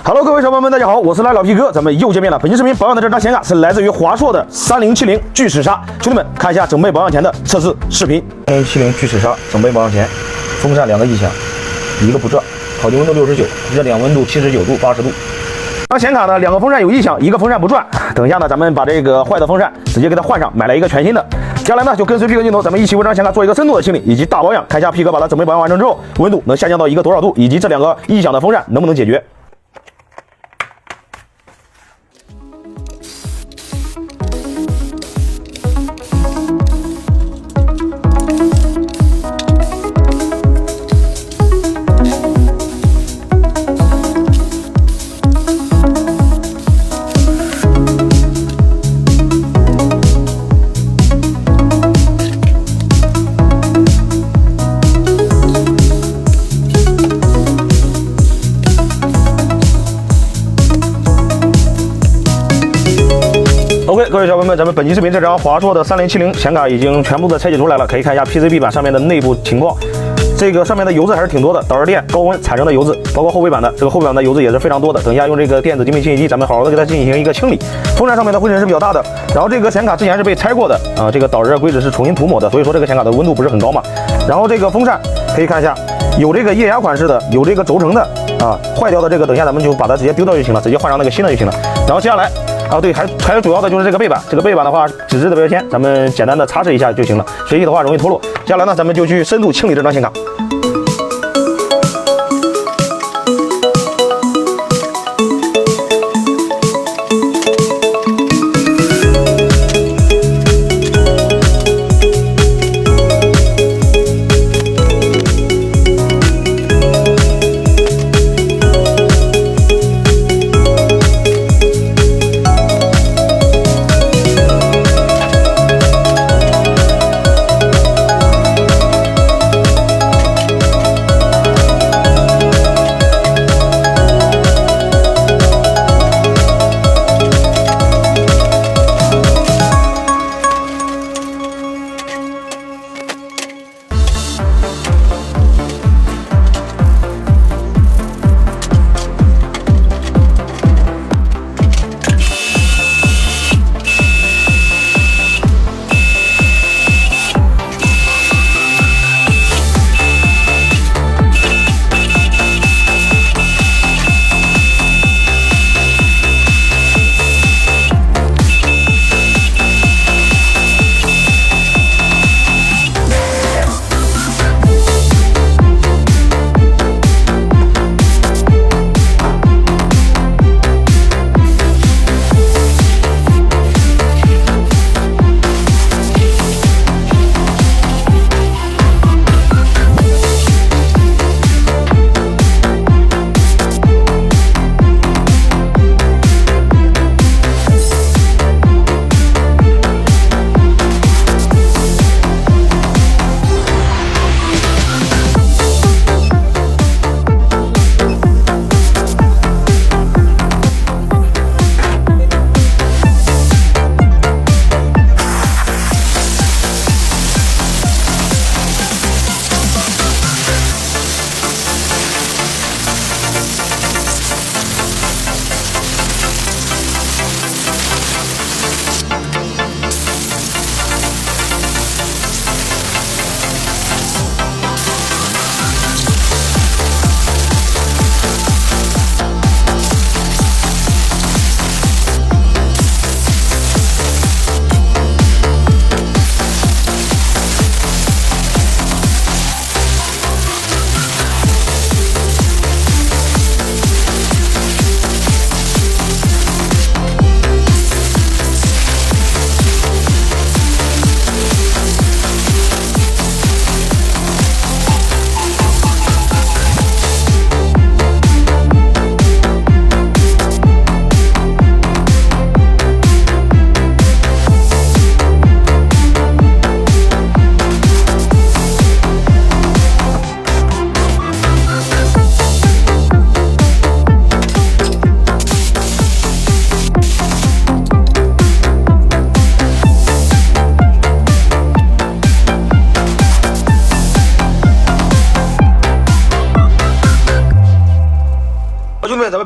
Hello， 各位小伙伴们，大家好，我是老P哥，咱们又见面了。本期视频保养的这张显卡是来自于华硕的3070巨齿鲨，兄弟们看一下整备保养前的测试视频。3070巨齿鲨整备保养前，风扇2个异响，一个不转，烤机温度69，热点温度79度、80度。这张显卡呢，2个风扇有异响，一个风扇不转。等一下呢，咱们把这个坏的风扇直接给它换上，买了一个全新的。接下来呢，就跟随 P 哥镜头，咱们一起为这张显卡做一个深度的清理以及大保养，看一下 P 哥把它整备保养完成之后，温度能下降到一个多少度，以及这2个异响的风扇能不能解决。OK， 各位小伙伴们，咱们本期视频这张华硕的3070显卡已经全部的拆解出来了，可以看一下 PCB 板上面的内部情况。这个上面的油渍还是挺多的，导热垫高温产生的油渍，包括后背板的这个后背板的油渍也是非常多的。等一下用这个电子精密清洗机，咱们好好的给它进行一个清理。风扇上面的灰尘是比较大的，然后这个显卡之前是被拆过的啊，这个导热硅脂是重新涂抹的，所以说这个显卡的温度不是很高嘛。然后这个风扇可以看一下，有这个液压款式的，有这个轴承的啊，坏掉的这个等一下咱们就把它直接丢掉就行了，直接换上那个新的就行了。然后接下来。对，还有主要的就是这个背板，这个背板的话，纸质的标签，咱们简单的擦拭一下就行了，随意的话容易脱落。接下来呢，咱们就去深度清理这张显卡。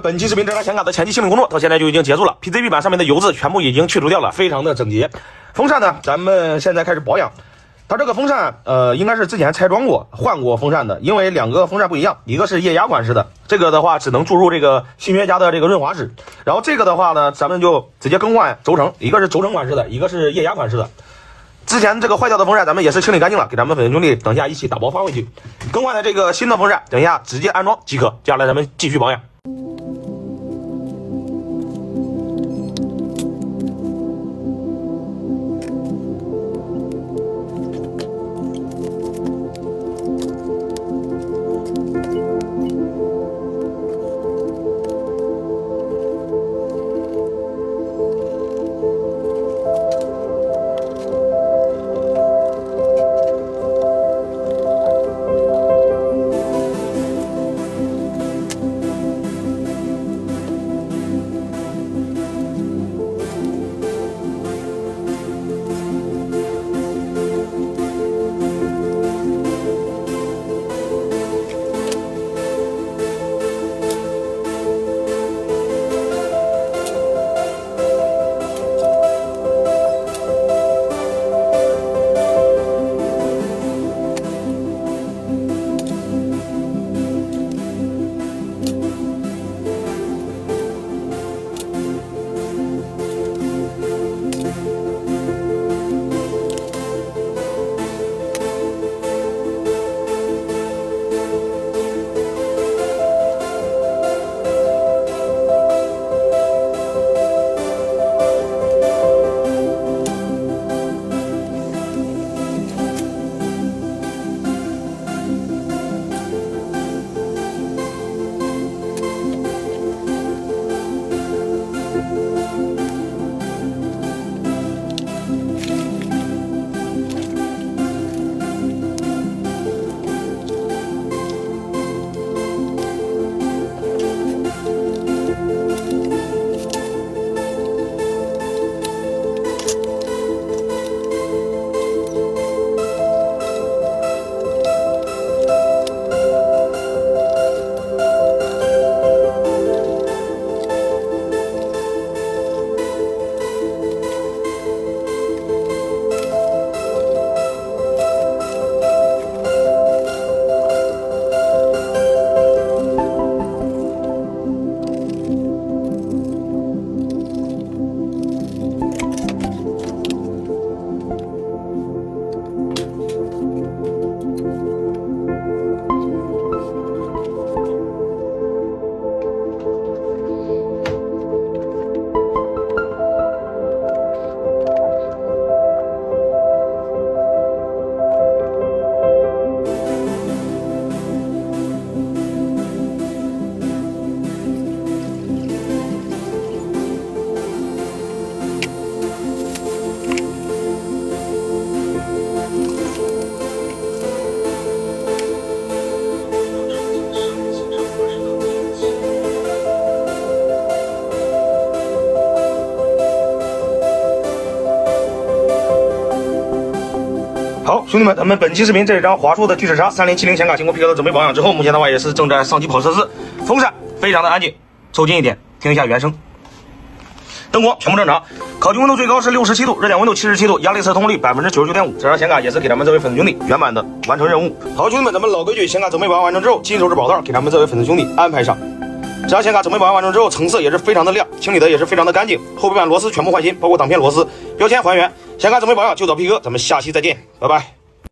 本期视频这张显卡的前期清理工作到现在就已经结束了 ，PCB 板上面的油渍全部已经去除掉了，非常的整洁。风扇呢，咱们现在开始保养。它这个风扇，应该是之前拆装过、换过风扇的，因为两个风扇不一样，一个是液压管式的，这个的话只能注入这个新约家的这个润滑脂，然后这个的话呢，咱们就直接更换轴承，一个是轴承管式的，一个是液压管式的。之前这个坏掉的风扇咱们也是清理干净了，给咱们粉丝兄弟等一下一起打包发回去。更换的这个新的风扇，等一下直接安装即可。接下来咱们继续保养。好，兄弟们，咱们本期视频这张华硕的巨齿鲨3070显卡经过皮革的准备保养之后，目前的话也是正在上机跑测试。风扇非常的安静，凑近一点听一下原声。灯光全部正常，考级温度最高是67度，热点温度77度，压力测通力99.5%。这张显卡也是给咱们这位粉丝兄弟圆满的完成任务。好，兄弟们，咱们老规矩，显卡准备保养完成之后，金手指宝套给咱们这位粉丝兄弟安排上。这张显卡准备保养完成之后，成色也是非常的亮，清理的也是非常的干净。后背板螺丝全部换新，包括挡片螺丝，标签还原。显卡准备保养就找 P 哥，咱们下期再见，拜拜。